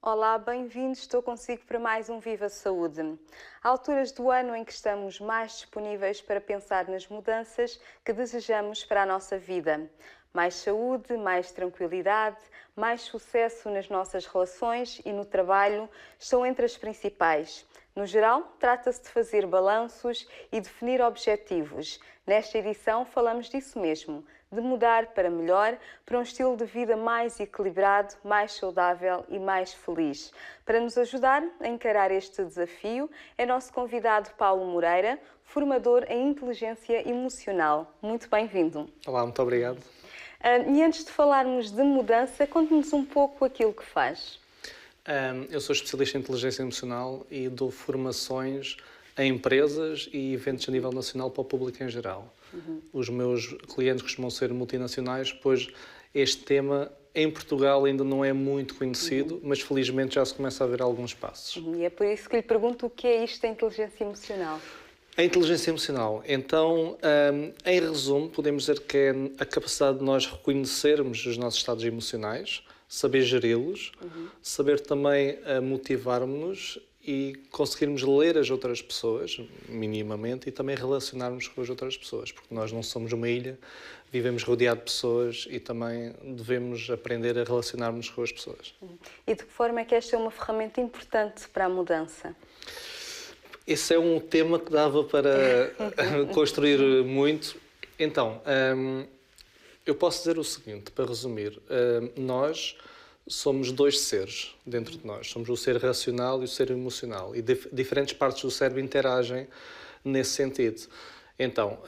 Olá, bem-vindos. Estou consigo para mais um Viva Saúde. Há alturas do ano em que estamos mais disponíveis para pensar nas mudanças que desejamos para a nossa vida. Mais saúde, mais tranquilidade, mais sucesso nas nossas relações e no trabalho estão entre as principais. No geral, trata-se de fazer balanços e definir objetivos. Nesta edição falamos disso mesmo, de mudar para melhor, para um estilo de vida mais equilibrado, mais saudável e mais feliz. Para nos ajudar a encarar este desafio, é nosso convidado Paulo Moreira, formador em inteligência emocional. Muito bem-vindo. Olá, muito obrigado. E antes de falarmos de mudança, conte-nos um pouco aquilo que faz. Eu sou especialista em inteligência emocional e dou formações a empresas e eventos a nível nacional para o público em geral. Os meus clientes costumam ser multinacionais, pois este tema em Portugal ainda não é muito conhecido, mas felizmente já se começa a ver alguns passos. E é por isso que lhe pergunto o que é isto da inteligência emocional. A inteligência emocional, então, em resumo, podemos dizer que é a capacidade de nós reconhecermos os nossos estados emocionais, saber geri-los, saber também motivar-nos e conseguirmos ler as outras pessoas, minimamente, e também relacionarmos com as outras pessoas, porque nós não somos uma ilha, vivemos rodeado de pessoas e também devemos aprender a relacionarmos com as pessoas. E de que forma é que esta é uma ferramenta importante para a mudança? Esse é um tema que dava para construir muito. Então, eu posso dizer o seguinte, para resumir. Nós somos dois seres dentro de nós. Somos o ser racional e o ser emocional. E diferentes partes do cérebro interagem nesse sentido. Então,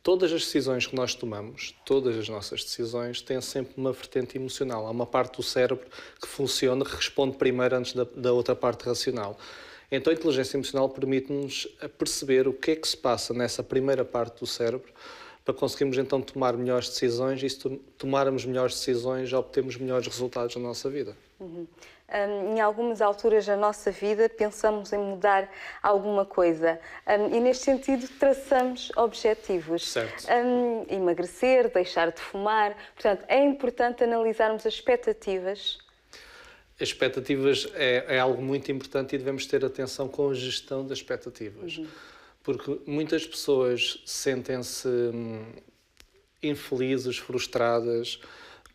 todas as decisões que nós tomamos, todas as nossas decisões, têm sempre uma vertente emocional. Há uma parte do cérebro que funciona, que responde primeiro antes da outra parte racional. Então, a inteligência emocional permite-nos perceber o que é que se passa nessa primeira parte do cérebro para conseguirmos, então, tomar melhores decisões e, se tomarmos melhores decisões, obtemos melhores resultados na nossa vida. Em algumas alturas da nossa vida, pensamos em mudar alguma coisa e, neste sentido, traçamos objetivos. Certo. Emagrecer, deixar de fumar. Portanto, é importante analisarmos as expectativas. As expectativas é algo muito importante e devemos ter atenção com a gestão das expectativas. Porque muitas pessoas sentem-se infelizes, frustradas,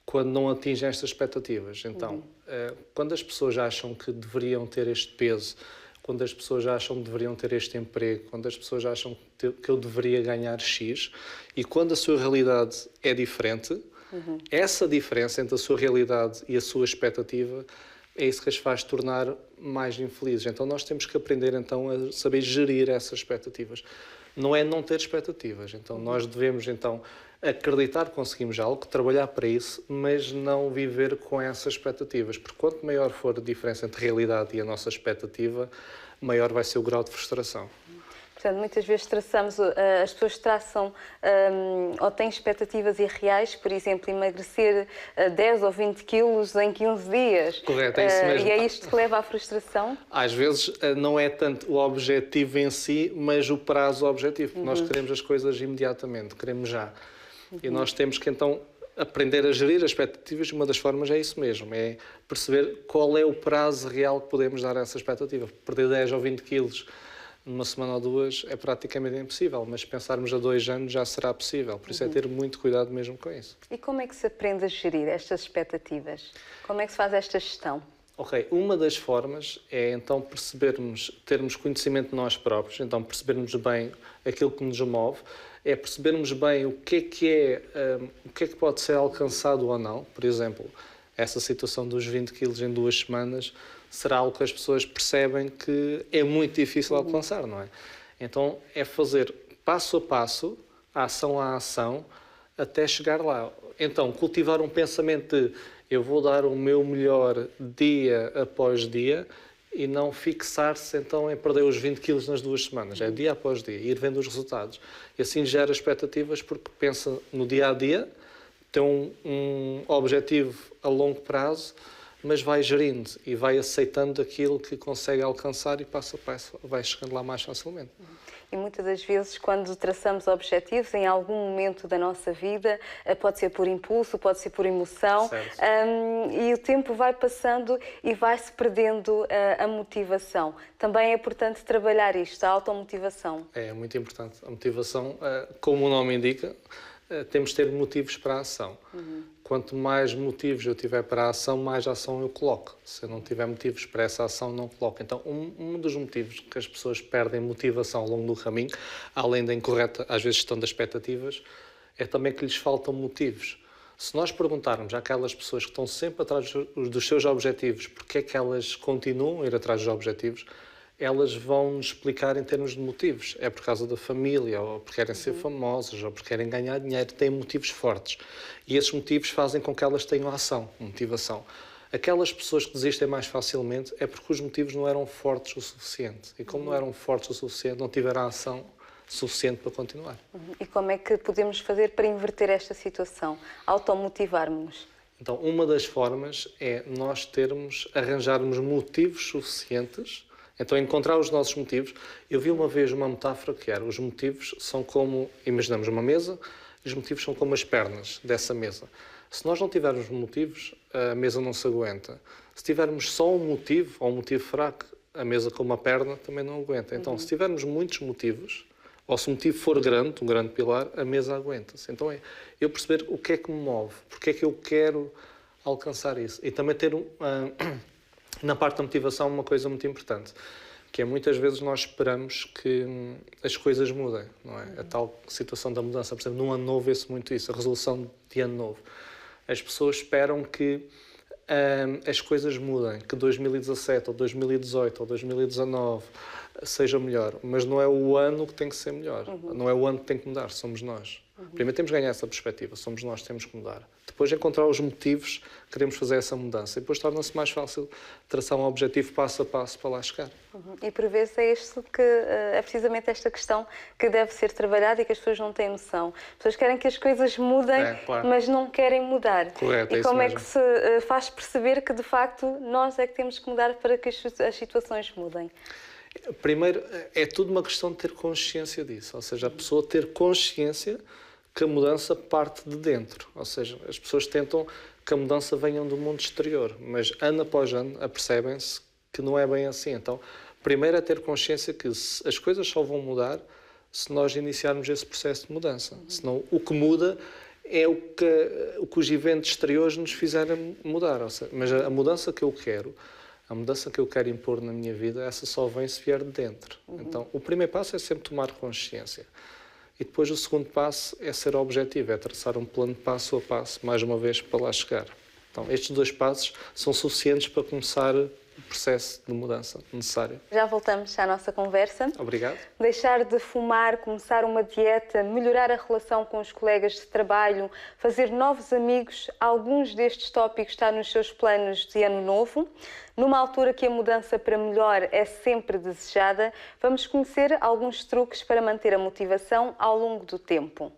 quando não atingem estas expectativas. Então, quando as pessoas acham que deveriam ter este peso, quando as pessoas acham que deveriam ter este emprego, quando as pessoas acham que eu deveria ganhar X, e quando a sua realidade é diferente, essa diferença entre a sua realidade e a sua expectativa é isso que as faz tornar mais infelizes. Então nós temos que aprender então a saber gerir essas expectativas. Não é não ter expectativas. Então nós devemos então acreditar que conseguimos algo, trabalhar para isso, mas não viver com essas expectativas. Porque quanto maior for a diferença entre a realidade e a nossa expectativa, maior vai ser o grau de frustração. Portanto, muitas vezes as pessoas traçam ou têm expectativas irreais, por exemplo, emagrecer 10 ou 20 quilos em 15 dias. Correto, é isso mesmo. E é isto que leva à frustração? Às vezes não é tanto o objetivo em si, mas o prazo objetivo. Porque nós queremos as coisas imediatamente, queremos já. E nós temos que então aprender a gerir as expectativas. Uma das formas é isso mesmo, é perceber qual é o prazo real que podemos dar a essa expectativa. Perder 10 ou 20 quilos numa semana ou duas é praticamente impossível, mas se pensarmos a 2 anos já será possível. Por isso é ter muito cuidado mesmo com isso. E como é que se aprende a gerir estas expectativas? Como é que se faz esta gestão? Ok, uma das formas é então termos conhecimento de nós próprios, então percebermos bem aquilo que nos move, é percebermos bem o que é que pode ser alcançado ou não. Por exemplo, essa situação dos 20 quilos em 2 semanas será algo que as pessoas percebem que é muito difícil alcançar, não é? Então, é fazer passo a passo, ação a ação, até chegar lá. Então, cultivar um pensamento de eu vou dar o meu melhor dia após dia e não fixar-se, então, em perder os 20 quilos nas 2 semanas. É dia após dia, ir vendo os resultados. E assim gera expectativas porque pensa no dia a dia, tem um objetivo a longo prazo, mas vai gerindo e vai aceitando aquilo que consegue alcançar e passo a passo vai chegando lá mais facilmente. E muitas das vezes, quando traçamos objetivos em algum momento da nossa vida, pode ser por impulso, pode ser por emoção, e o tempo vai passando e vai-se perdendo a motivação. Também é importante trabalhar isto, a automotivação. É muito importante. A motivação, como o nome indica, temos de ter motivos para a ação. Quanto mais motivos eu tiver para a ação, mais ação eu coloco. Se eu não tiver motivos para essa ação, não coloco. Então, um dos motivos que as pessoas perdem motivação ao longo do caminho, além da incorreta, às vezes, gestão das expectativas, é também que lhes faltam motivos. Se nós perguntarmos àquelas pessoas que estão sempre atrás dos seus objetivos, porque é que elas continuam a ir atrás dos objetivos, elas vão nos explicar em termos de motivos. É por causa da família, ou porque querem ser famosas, ou porque querem ganhar dinheiro. Têm motivos fortes. E esses motivos fazem com que elas tenham ação, motivação. Aquelas pessoas que desistem mais facilmente é porque os motivos não eram fortes o suficiente. E como não eram fortes o suficiente, não tiveram a ação suficiente para continuar. E como é que podemos fazer para inverter esta situação? Automotivarmos-nos? Então, uma das formas é nós arranjarmos motivos suficientes. Então, encontrar os nossos motivos. Eu vi uma vez uma metáfora que era: os motivos são como, imaginamos uma mesa, e os motivos são como as pernas dessa mesa. Se nós não tivermos motivos, a mesa não se aguenta. Se tivermos só um motivo, ou um motivo fraco, a mesa com uma perna também não aguenta. Então, se tivermos muitos motivos, ou se o motivo for grande, um grande pilar, a mesa aguenta-se. Então, é eu perceber o que é que me move, porque é que eu quero alcançar isso. E também ter na parte da motivação, uma coisa muito importante, que é muitas vezes nós esperamos que as coisas mudem, não é? A tal situação da mudança, por exemplo, num ano novo vê-se muito isso, a resolução de ano novo. As pessoas esperam que as coisas mudem, que 2017 ou 2018 ou 2019 seja melhor, mas não é o ano que tem que ser melhor, não é o ano que tem que mudar, somos nós. Primeiro temos que ganhar essa perspectiva, somos nós que temos que mudar. Depois encontrar os motivos que queremos fazer essa mudança. E depois torna-se mais fácil traçar um objetivo passo a passo para lá chegar. E por vezes é isto que é precisamente esta questão que deve ser trabalhada e que as pessoas não têm noção. As pessoas querem que as coisas mudem, claro, mas não querem mudar. Correto, e é como isso é mesmo. que se faz perceber que de facto nós é que temos que mudar para que as situações mudem? Primeiro, é tudo uma questão de ter consciência disso. Ou seja, a pessoa ter consciência que a mudança parte de dentro. Ou seja, as pessoas tentam que a mudança venha do mundo exterior, mas ano após ano apercebem-se que não é bem assim. Então, primeiro é ter consciência que as coisas só vão mudar se nós iniciarmos esse processo de mudança. Senão, o que muda é o que os eventos exteriores nos fizerem mudar. Ou seja, mas a mudança que eu quero, a mudança que eu quero impor na minha vida, essa só vem se vier de dentro. Então, o primeiro passo é sempre tomar consciência. E depois o segundo passo é ser objetivo, é traçar um plano passo a passo, mais uma vez, para lá chegar. Então, estes dois passos são suficientes para começar o processo de mudança necessário. Já voltamos à nossa conversa. Obrigado. Deixar de fumar, começar uma dieta, melhorar a relação com os colegas de trabalho, fazer novos amigos, alguns destes tópicos estão nos seus planos de ano novo. Numa altura que a mudança para melhor é sempre desejada, vamos conhecer alguns truques para manter a motivação ao longo do tempo.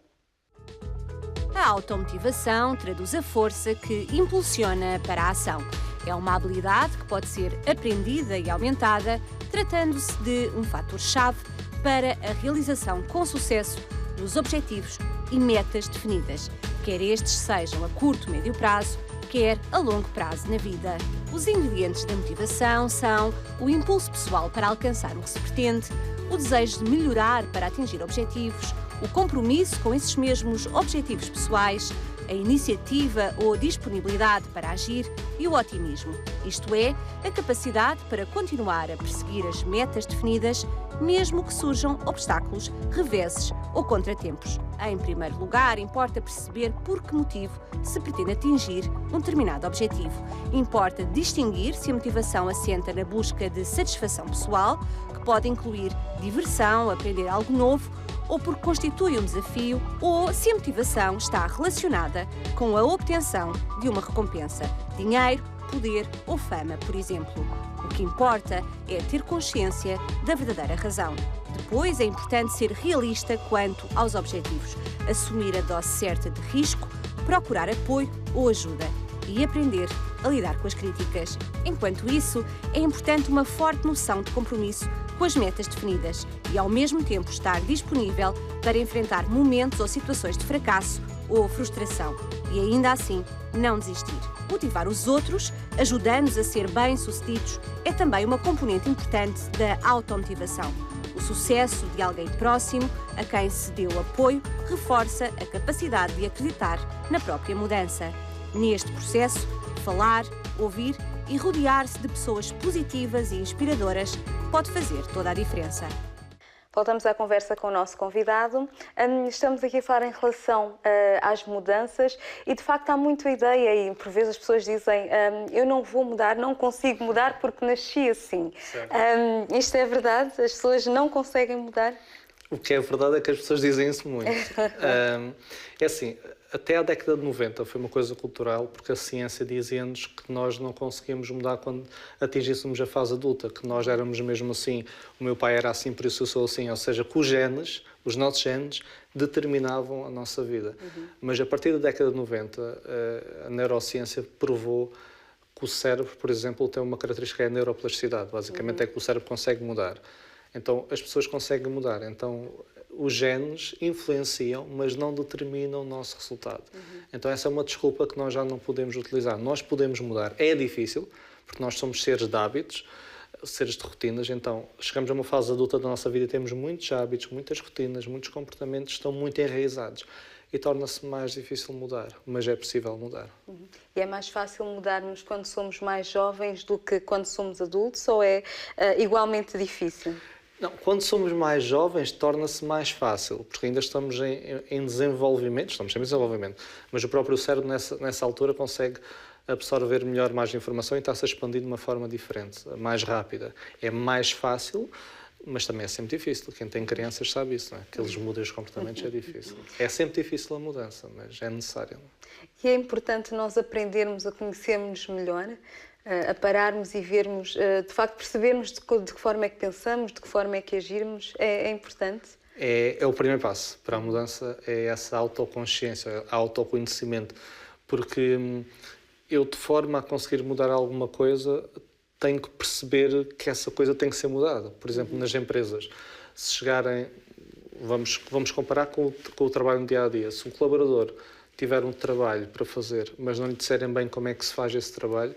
A automotivação traduz a força que impulsiona para a ação. É uma habilidade que pode ser aprendida e aumentada, tratando-se de um fator-chave para a realização com sucesso dos objetivos e metas definidas, quer estes sejam a curto, médio prazo, quer a longo prazo na vida. Os ingredientes da motivação são o impulso pessoal para alcançar o que se pretende, o desejo de melhorar para atingir objetivos, o compromisso com esses mesmos objetivos pessoais, a iniciativa ou disponibilidade para agir e o otimismo, isto é, a capacidade para continuar a perseguir as metas definidas, mesmo que surjam obstáculos, reveses ou contratempos. Em primeiro lugar, importa perceber por que motivo se pretende atingir um determinado objetivo. Importa distinguir se a motivação assenta na busca de satisfação pessoal, que pode incluir diversão, aprender algo novo, ou porque constitui um desafio, ou se a motivação está relacionada com a obtenção de uma recompensa, dinheiro, poder ou fama, por exemplo. O que importa é ter consciência da verdadeira razão. Depois, é importante ser realista quanto aos objetivos, assumir a dose certa de risco, procurar apoio ou ajuda e aprender a lidar com as críticas. Enquanto isso, é importante uma forte noção de compromisso com as metas definidas e, ao mesmo tempo, estar disponível para enfrentar momentos ou situações de fracasso ou frustração e, ainda assim, não desistir. Motivar os outros, ajudando-os a ser bem-sucedidos, é também uma componente importante da automotivação. O sucesso de alguém próximo, a quem se deu apoio, reforça a capacidade de acreditar na própria mudança. Neste processo, falar, ouvir e rodear-se de pessoas positivas e inspiradoras pode fazer toda a diferença. Voltamos à conversa com o nosso convidado. Estamos aqui a falar em relação às mudanças e, de facto, há muito a ideia e, por vezes, as pessoas dizem eu não vou mudar, não consigo mudar porque nasci assim. Isto é verdade? As pessoas não conseguem mudar? O que é verdade é que as pessoas dizem isso muito. É assim, até a década de 90 foi uma coisa cultural, porque a ciência dizia-nos que nós não conseguíamos mudar quando atingíssemos a fase adulta, que nós éramos mesmo assim, o meu pai era assim, por isso eu sou assim, ou seja, que os genes, os nossos genes, determinavam a nossa vida. Mas a partir da década de 90, a neurociência provou que o cérebro, por exemplo, tem uma característica que é a neuroplasticidade, basicamente é que o cérebro consegue mudar. Então, as pessoas conseguem mudar. Então, os genes influenciam, mas não determinam o nosso resultado. Então, essa é uma desculpa que nós já não podemos utilizar. Nós podemos mudar. É difícil, porque nós somos seres de hábitos, seres de rotinas. Então, chegamos a uma fase adulta da nossa vida e temos muitos hábitos, muitas rotinas, muitos comportamentos que estão muito enraizados. E torna-se mais difícil mudar, mas é possível mudar. E é mais fácil mudarmos quando somos mais jovens do que quando somos adultos, ou é igualmente difícil? Não, quando somos mais jovens torna-se mais fácil, porque ainda estamos em desenvolvimento, estamos sempre em desenvolvimento, mas o próprio cérebro nessa altura consegue absorver melhor mais informação e está-se a expandir de uma forma diferente, mais rápida. É mais fácil, mas também é sempre difícil. Quem tem crianças sabe isso, não é? Que eles mudem os comportamentos é difícil. É sempre difícil a mudança, mas é necessário. E é importante nós aprendermos a conhecermos melhor, a pararmos e vermos, de facto, percebermos de que forma é que pensamos, de que forma é que agirmos, é importante? É o primeiro passo para a mudança, é essa autoconsciência, autoconhecimento. Porque eu, de forma a conseguir mudar alguma coisa, tenho que perceber que essa coisa tem que ser mudada. Por exemplo, nas empresas, se chegarem, vamos comparar com o trabalho no dia-a-dia. Se um colaborador tiver um trabalho para fazer, mas não lhe disserem bem como é que se faz esse trabalho,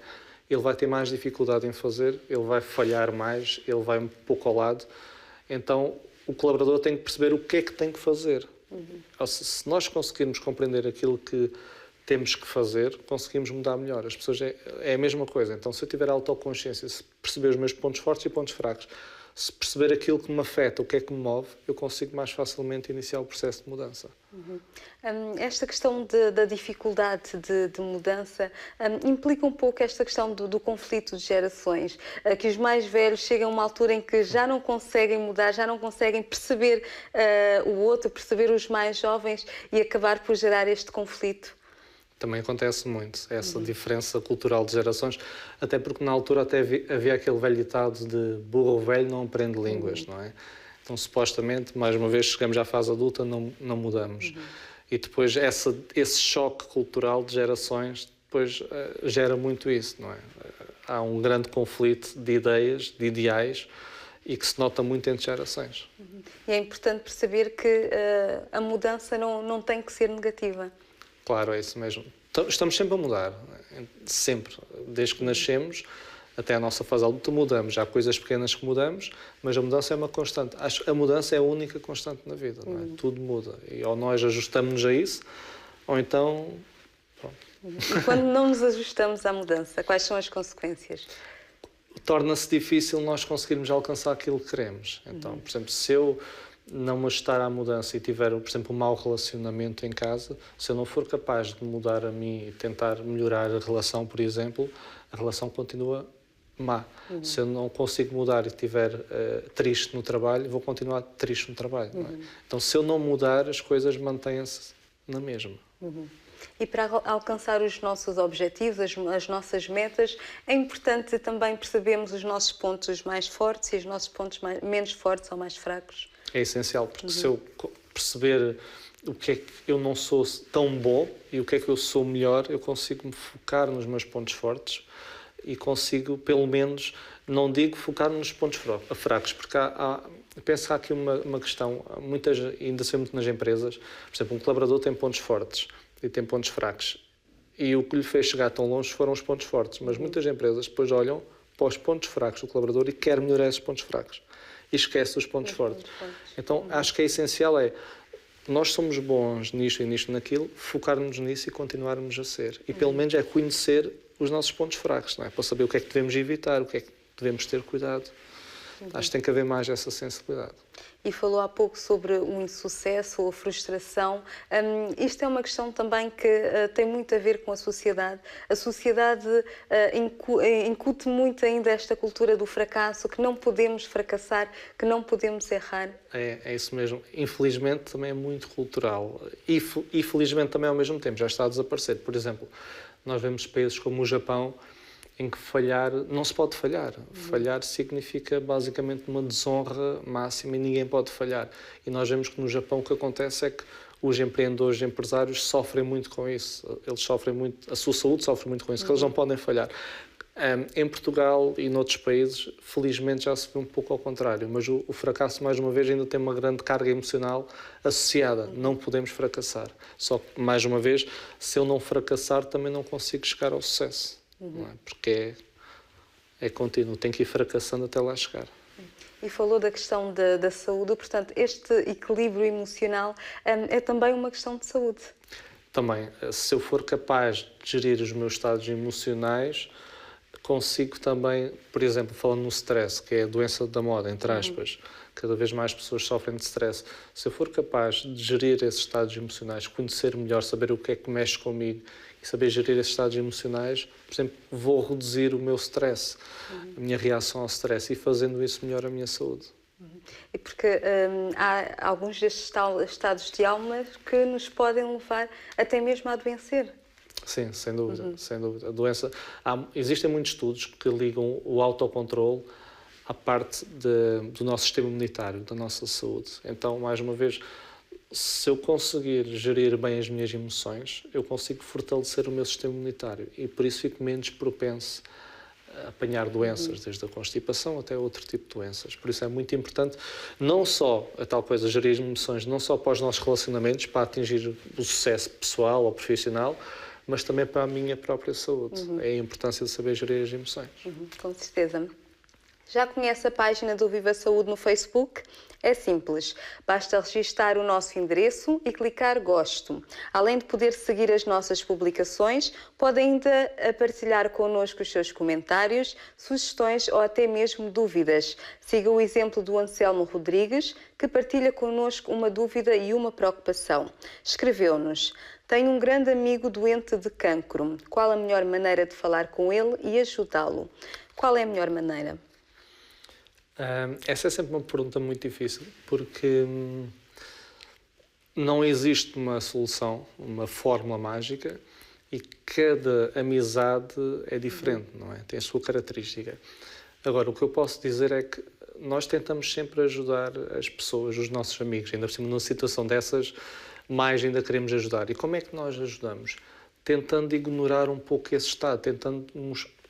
ele vai ter mais dificuldade em fazer, ele vai falhar mais, ele vai um pouco ao lado. Então, o colaborador tem que perceber o que é que tem que fazer. Se nós conseguirmos compreender aquilo que temos que fazer, conseguimos mudar melhor. As pessoas é a mesma coisa. Então, se eu tiver autoconsciência, se perceber os meus pontos fortes e pontos fracos, se perceber aquilo que me afeta, o que é que me move, eu consigo mais facilmente iniciar o processo de mudança. Esta questão da dificuldade de mudança implica um pouco esta questão do conflito de gerações, que os mais velhos chegam a uma altura em que já não conseguem mudar, já não conseguem perceber o outro, perceber os mais jovens e acabar por gerar este conflito. Também acontece muito, essa diferença cultural de gerações, até porque na altura até havia aquele velho ditado de burro velho não aprende línguas, não é? Então, supostamente, mais uma vez, chegamos à fase adulta, não mudamos. E depois esse choque cultural de gerações depois gera muito isso, não é? Há um grande conflito de ideias, de ideais, e que se nota muito entre gerações. E é importante perceber que a mudança não tem que ser negativa. Claro, é isso mesmo. Estamos sempre a mudar, sempre. Desde que nascemos até a nossa fase adulta mudamos. Há coisas pequenas que mudamos, mas a mudança é uma constante. Acho que a mudança é a única constante na vida, não é? Tudo muda. E ou nós ajustamos-nos a isso, ou então... Pronto. E quando não nos ajustamos à mudança, quais são as consequências? Torna-se difícil nós conseguirmos alcançar aquilo que queremos. Então, por exemplo, se eu não me ajustar à mudança e tiver, por exemplo, um mau relacionamento em casa, se eu não for capaz de mudar a mim e tentar melhorar a relação, por exemplo, a relação continua má. Se eu não consigo mudar e estiver triste no trabalho, vou continuar triste no trabalho. Não é? Então, se eu não mudar, as coisas mantêm-se na mesma. E para alcançar os nossos objetivos, as nossas metas, é importante também percebermos os nossos pontos mais fortes e os nossos pontos menos fortes ou mais fracos. É essencial, porque se eu perceber o que é que eu não sou tão bom e o que é que eu sou melhor, eu consigo me focar nos meus pontos fortes e consigo, pelo menos, não digo focar nos pontos fracos, porque penso que há aqui uma questão, ainda se vê muito nas empresas, por exemplo, um colaborador tem pontos fortes e tem pontos fracos, e o que lhe fez chegar tão longe foram os pontos fortes, mas muitas empresas depois olham para os pontos fracos do colaborador e querem melhorar esses pontos fracos e esquece os pontos fortes. Então, acho que é essencial nós somos bons nisto e nisto naquilo, focarmos nisso e continuarmos a ser. E pelo menos é conhecer os nossos pontos fracos, não é? Para saber o que é que devemos evitar, o que é que devemos ter cuidado. Acho que tem que haver mais essa sensibilidade. E falou há pouco sobre o insucesso ou a frustração. Isto é uma questão também que tem muito a ver com a sociedade. A sociedade incute muito ainda esta cultura do fracasso, que não podemos fracassar, que não podemos errar. É isso mesmo. Infelizmente também é muito cultural. E felizmente também ao mesmo tempo já está a desaparecer. Por exemplo, nós vemos países como o Japão, em que falhar, não se pode falhar. Falhar significa basicamente uma desonra máxima e ninguém pode falhar. E nós vemos que no Japão o que acontece é que os empreendedores, os empresários sofrem muito com isso. Eles sofrem muito, a sua saúde sofre muito com isso, que eles não podem falhar. Em Portugal e noutros países, felizmente já se vê um pouco ao contrário, mas o fracasso, mais uma vez, ainda tem uma grande carga emocional associada. Não podemos fracassar. Só que, mais uma vez, se eu não fracassar, também não consigo chegar ao sucesso. Não é? Porque é contínuo, tem que ir fracassando até lá chegar. E falou da questão da saúde, portanto, este equilíbrio emocional é também uma questão de saúde. Também, se eu for capaz de gerir os meus estados emocionais, consigo também, por exemplo, falando no stress, que é a doença da moda, entre aspas, cada vez mais pessoas sofrem de stress. Se eu for capaz de gerir esses estados emocionais, conhecer melhor, saber o que é que mexe comigo e saber gerir esses estados emocionais, por exemplo, vou reduzir o meu stress, a minha reação ao stress, e fazendo isso melhora a minha saúde. E porque há alguns destes estados de alma que nos podem levar até mesmo a adoecer. Sim, sem dúvida, sem dúvida. A doença, existem muitos estudos que ligam o autocontrole à parte do nosso sistema imunitário, da nossa saúde. Então, mais uma vez, se eu conseguir gerir bem as minhas emoções, eu consigo fortalecer o meu sistema imunitário e por isso fico menos propenso a apanhar doenças, desde a constipação até outro tipo de doenças. Por isso é muito importante, não só a tal coisa, gerir as emoções, não só para os nossos relacionamentos, para atingir o sucesso pessoal ou profissional, mas também para a minha própria saúde. É a importância de saber gerir as emoções. Com certeza. Já conhece a página do Viva Saúde no Facebook? É simples, basta registar o nosso endereço e clicar Gosto. Além de poder seguir as nossas publicações, pode ainda partilhar connosco os seus comentários, sugestões ou até mesmo dúvidas. Siga o exemplo do Anselmo Rodrigues, que partilha connosco uma dúvida e uma preocupação. Escreveu-nos: tenho um grande amigo doente de cancro. Qual a melhor maneira de falar com ele e ajudá-lo? Qual é a melhor maneira? Essa é sempre uma pergunta muito difícil, porque não existe uma solução, uma fórmula mágica, e cada amizade é diferente, não é? Tem a sua característica. Agora, o que eu posso dizer é que nós tentamos sempre ajudar as pessoas, os nossos amigos, ainda por cima numa situação dessas, mais ainda queremos ajudar. E como é que nós ajudamos? Tentando ignorar um pouco esse estado, tentando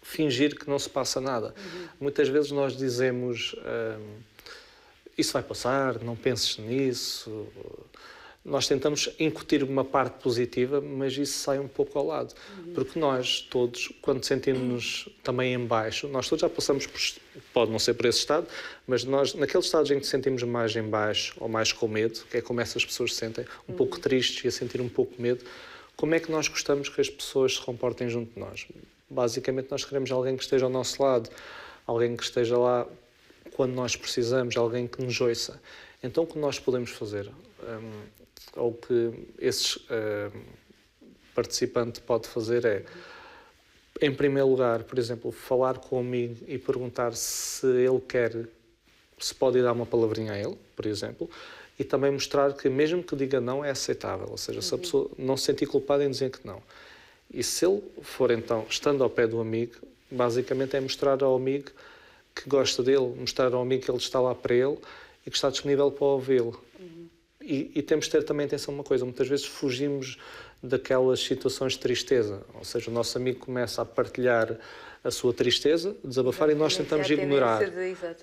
fingir que não se passa nada. Muitas vezes nós dizemos isso vai passar, não penses nisso. Nós tentamos incutir uma parte positiva, mas isso sai um pouco ao lado. Porque nós todos, quando sentimos-nos também em baixo, nós todos já passamos por, pode não ser por esse estado, mas nós, naqueles estados em que sentimos mais em baixo ou mais com medo, que é como essas pessoas se sentem, um pouco tristes e a sentir um pouco de medo, como é que nós gostamos que as pessoas se comportem junto de nós? Basicamente, nós queremos alguém que esteja ao nosso lado, alguém que esteja lá quando nós precisamos, alguém que nos ouça. Então, o que nós podemos fazer, ou que esse participante pode fazer é, em primeiro lugar, por exemplo, falar com o amigo e perguntar se ele quer, se pode dar uma palavrinha a ele, por exemplo, e também mostrar que, mesmo que diga não, é aceitável. Ou seja, se a pessoa não se sentir culpada em dizer que não. E se ele for, então, estando ao pé do amigo, basicamente é mostrar ao amigo que gosta dele, mostrar ao amigo que ele está lá para ele e que está disponível para ouvi-lo. E temos de ter também atenção a uma coisa, muitas vezes fugimos daquelas situações de tristeza, ou seja, o nosso amigo começa a partilhar a sua tristeza, desabafar, e nós tentamos ignorar.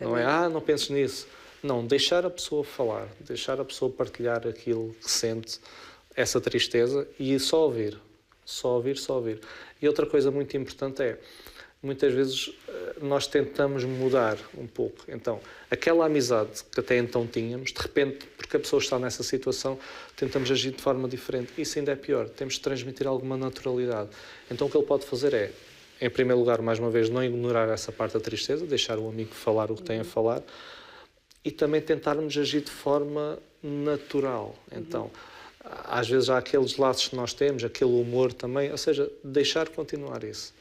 Não é, não penses nisso. Não, deixar a pessoa falar, deixar a pessoa partilhar aquilo que sente, essa tristeza, e só ouvir. Só ouvir, só ouvir. E outra coisa muito importante é, muitas vezes nós tentamos mudar um pouco. Então, aquela amizade que até então tínhamos, de repente, porque a pessoa está nessa situação, tentamos agir de forma diferente. Isso ainda é pior. Temos de transmitir alguma naturalidade. Então, o que ele pode fazer é, em primeiro lugar, mais uma vez, não ignorar essa parte da tristeza, deixar o amigo falar o que tem a falar, e também tentarmos agir de forma natural. Então, às vezes há aqueles laços que nós temos, aquele humor também, ou seja, deixar continuar isso.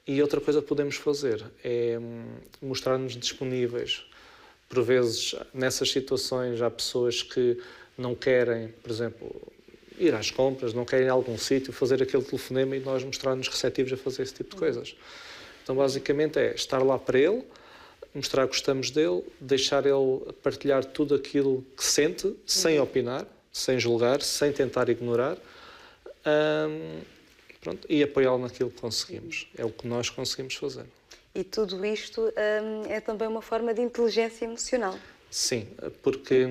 E outra coisa que podemos fazer é mostrar-nos disponíveis. Por vezes, nessas situações, há pessoas que não querem, por exemplo, ir às compras, não querem ir a algum sítio, fazer aquele telefonema, e nós mostrar-nos receptivos a fazer esse tipo de coisas. Então, basicamente, é estar lá para ele, mostrar que gostamos dele, deixar ele partilhar tudo aquilo que sente, sem opinar, sem julgar, sem tentar ignorar, pronto, e apoiá-lo naquilo que conseguimos. É o que nós conseguimos fazer. E tudo isto é também uma forma de inteligência emocional. Sim, porque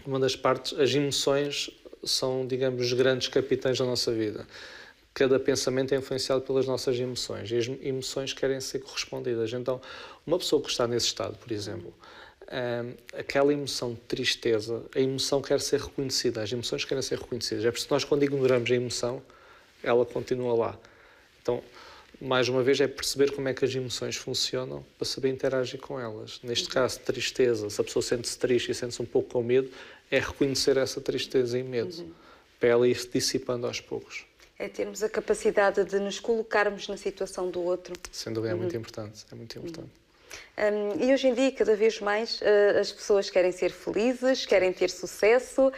uma das partes, as emoções são, digamos, os grandes capitães da nossa vida. Cada pensamento é influenciado pelas nossas emoções, e as emoções querem ser correspondidas. Então, uma pessoa que está nesse estado, por exemplo, aquela emoção de tristeza, a emoção quer ser reconhecida, as emoções querem ser reconhecidas. É por isso que nós, quando ignoramos a emoção, ela continua lá. Então, mais uma vez, é perceber como é que as emoções funcionam para saber interagir com elas. Neste caso, tristeza, se a pessoa sente-se triste e sente-se um pouco com medo, é reconhecer essa tristeza e medo, para ela ir se dissipando aos poucos. É termos a capacidade de nos colocarmos na situação do outro. Sem dúvida, é muito importante. É muito importante. E hoje em dia, cada vez mais, as pessoas querem ser felizes, querem ter sucesso,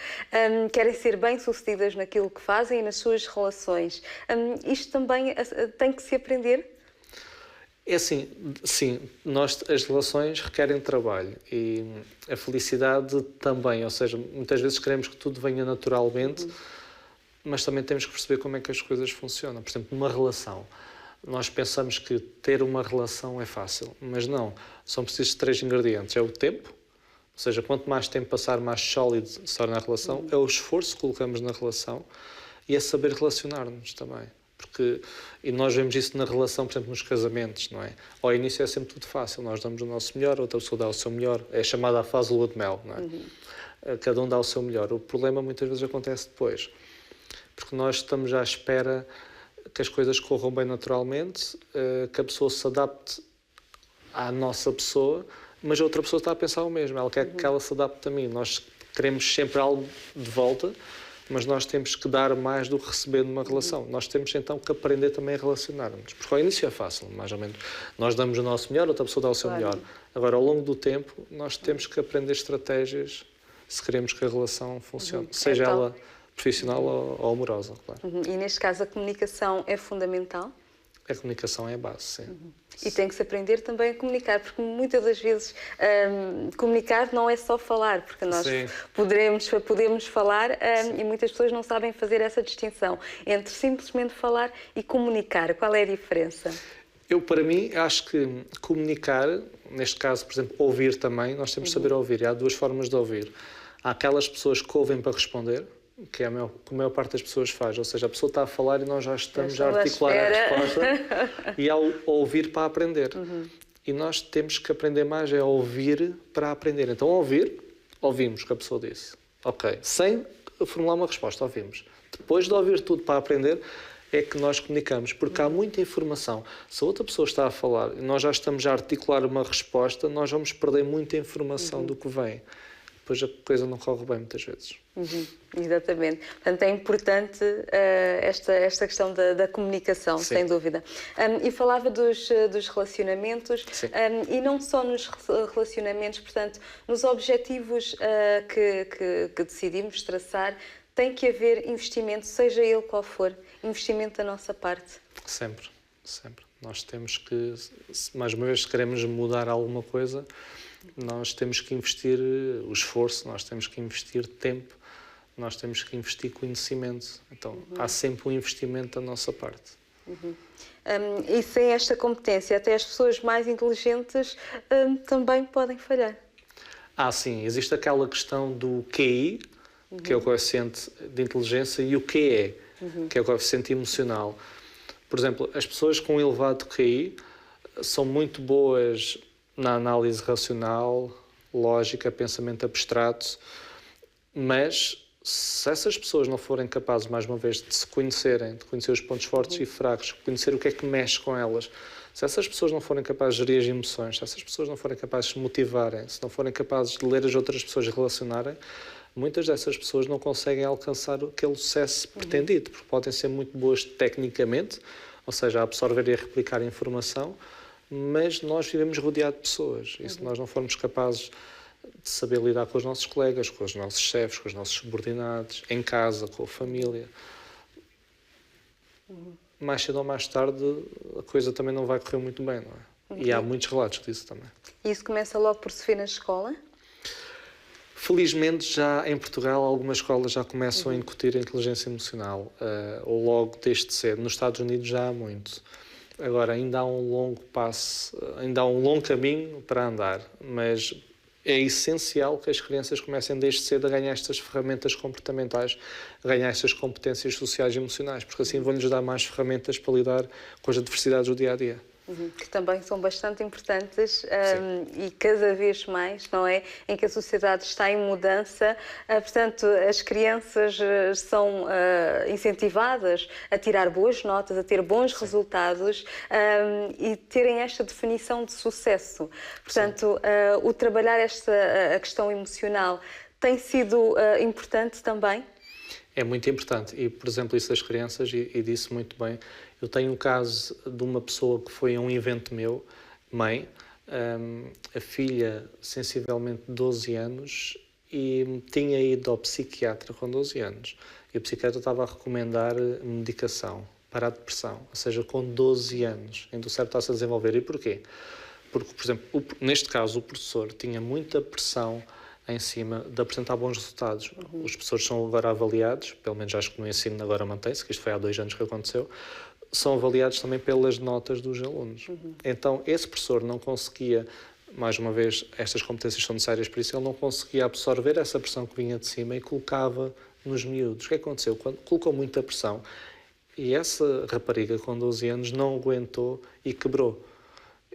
querem ser bem-sucedidas naquilo que fazem e nas suas relações. Isto também tem que se aprender? É assim, sim, as relações requerem trabalho, e a felicidade também, ou seja, muitas vezes queremos que tudo venha naturalmente, mas também temos que perceber como é que as coisas funcionam. Por exemplo, numa relação, nós pensamos que ter uma relação é fácil, mas não. São precisos 3 ingredientes. É o tempo, ou seja, quanto mais tempo passar, mais sólido se torna a relação. É o esforço que colocamos na relação, e é saber relacionar-nos também. E nós vemos isso na relação, por exemplo, nos casamentos, não é? Ao início é sempre tudo fácil. Nós damos o nosso melhor, outra pessoa dá o seu melhor. É chamada a fase lua de mel, não é? Cada um dá o seu melhor. O problema muitas vezes acontece depois, porque nós estamos à espera que as coisas corram bem naturalmente, que a pessoa se adapte à nossa pessoa, mas a outra pessoa está a pensar o mesmo. Ela quer que ela se adapte a mim. Nós queremos sempre algo de volta, mas nós temos que dar mais do que receber numa relação. Nós temos então que aprender também a relacionar-nos. Porque ao início é fácil, mais ou menos. Nós damos o nosso melhor, outra pessoa dá o seu melhor. Agora, ao longo do tempo, nós temos que aprender estratégias se queremos que a relação funcione. Seja ela profissional ou amorosa, claro. E neste caso a comunicação é fundamental? A comunicação é a base, sim. E tem que se aprender também a comunicar, porque muitas das vezes comunicar não é só falar, porque nós podemos falar e muitas pessoas não sabem fazer essa distinção entre simplesmente falar e comunicar. Qual é a diferença? Para mim, acho que comunicar, neste caso, por exemplo, ouvir também, nós temos de saber ouvir, e há 2 formas de ouvir. Há aquelas pessoas que ouvem para responder, que é o que a maior parte das pessoas faz, ou seja, a pessoa está a falar e nós já estamos a articular a resposta, e ao ouvir para aprender. E nós temos que aprender mais a ouvir para aprender. Então, ouvimos o que a pessoa disse. Ok. Sem formular uma resposta, ouvimos. Depois de ouvir tudo para aprender, é que nós comunicamos, porque há muita informação. Se a outra pessoa está a falar e nós já estamos a articular uma resposta, nós vamos perder muita informação do que vem. Depois a coisa não corre bem muitas vezes. Exatamente. Portanto, é importante esta questão da comunicação, Sim. sem dúvida. E falava dos relacionamentos, e não só nos relacionamentos, portanto, nos objetivos que decidimos traçar, tem que haver investimento, seja ele qual for, investimento da nossa parte. Sempre, sempre. Nós temos que, mais uma vez, se queremos mudar alguma coisa, Nós temos que investir o esforço, nós temos que investir tempo, nós temos que investir conhecimento. Então, há sempre um investimento da nossa parte. E sem esta competência, até as pessoas mais inteligentes também podem falhar. Sim, existe aquela questão do QI, que é o coeficiente de inteligência, e o QE, que é o coeficiente emocional. Por exemplo, as pessoas com elevado QI são muito boas na análise racional, lógica, pensamento abstrato, mas se essas pessoas não forem capazes, mais uma vez, de se conhecerem, de conhecer os pontos fortes e fracos, de conhecer o que é que mexe com elas, se essas pessoas não forem capazes de gerir as emoções, se essas pessoas não forem capazes de se motivarem, se não forem capazes de ler as outras pessoas e relacionarem, muitas dessas pessoas não conseguem alcançar aquele sucesso pretendido, porque podem ser muito boas tecnicamente, ou seja, a absorver e a replicar a informação, mas nós vivemos rodeados de pessoas, e se nós não formos capazes de saber lidar com os nossos colegas, com os nossos chefes, com os nossos subordinados, em casa, com a família, mais cedo ou mais tarde a coisa também não vai correr muito bem, não é? E há muitos relatos disso também. E isso começa logo por se ver na escola? Felizmente, já em Portugal, algumas escolas já começam a incutir a inteligência emocional, ou logo desde cedo. Nos Estados Unidos já há muito. Agora, ainda há um longo passo, ainda há um longo caminho para andar, mas é essencial que as crianças comecem desde cedo a ganhar estas ferramentas comportamentais, a ganhar estas competências sociais e emocionais, porque assim vão-lhes dar mais ferramentas para lidar com as adversidades do dia-a-dia. Que também são bastante importantes e cada vez mais, não é? Em que a sociedade está em mudança, portanto, as crianças são incentivadas a tirar boas notas, a ter bons resultados e terem esta definição de sucesso. Portanto, o trabalhar a questão emocional tem sido importante também? É muito importante e, por exemplo, isso das crianças, e disse muito bem, eu tenho um caso de uma pessoa que foi a um evento meu, mãe, a filha sensivelmente de 12 anos e tinha ido ao psiquiatra com 12 anos e o psiquiatra estava a recomendar medicação para a depressão, ou seja, com 12 anos, ainda o cérebro está-se a desenvolver. E porquê? Porque, por exemplo, neste caso o professor tinha muita pressão em cima de apresentar bons resultados. Os professores são agora avaliados, pelo menos acho que no ensino agora mantém-se, que isto foi há 2 anos que aconteceu, são avaliados também pelas notas dos alunos. Então, esse professor não conseguia, mais uma vez, estas competências são necessárias para isso, ele não conseguia absorver essa pressão que vinha de cima e colocava nos miúdos. O que aconteceu? Quando colocou muita pressão, e essa rapariga com 12 anos não aguentou e quebrou.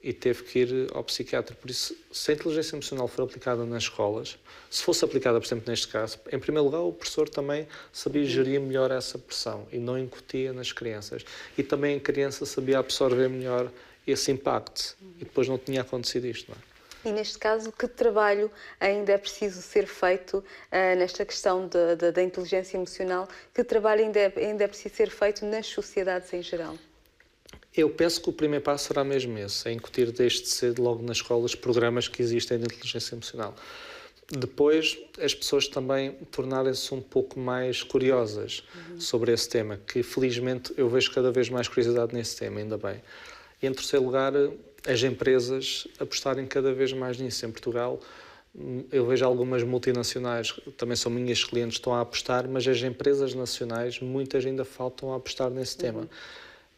E teve que ir ao psiquiatra. Por isso, se a inteligência emocional for aplicada nas escolas, se fosse aplicada, por exemplo, neste caso, em primeiro lugar, o professor também sabia gerir melhor essa pressão e não incutia nas crianças. E também a criança sabia absorver melhor esse impacto. E depois não tinha acontecido isto, não é? E neste caso, que trabalho ainda é preciso ser feito nesta questão da inteligência emocional? Que trabalho ainda é preciso ser feito nas sociedades em geral? Eu penso que o primeiro passo será mesmo esse, é incutir desde cedo, logo nas escolas, programas que existem de inteligência emocional. Depois, as pessoas também tornarem-se um pouco mais curiosas sobre esse tema, que felizmente eu vejo cada vez mais curiosidade nesse tema, ainda bem. E em terceiro lugar, as empresas apostarem cada vez mais nisso. Em Portugal, eu vejo algumas multinacionais, também são minhas clientes, estão a apostar, mas as empresas nacionais, muitas ainda faltam a apostar nesse tema.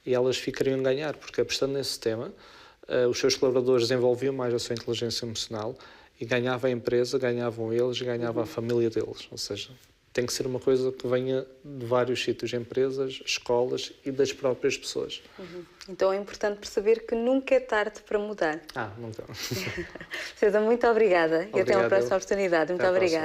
E elas ficariam a ganhar, porque apostando nesse tema, os seus colaboradores desenvolviam mais a sua inteligência emocional e ganhava a empresa, ganhavam eles, ganhava a família deles. Ou seja, tem que ser uma coisa que venha de vários sítios, empresas, escolas e das próprias pessoas. Então é importante perceber que nunca é tarde para mudar. Nunca. César, muito obrigada e até uma Obrigado. próxima oportunidade. Muito obrigada.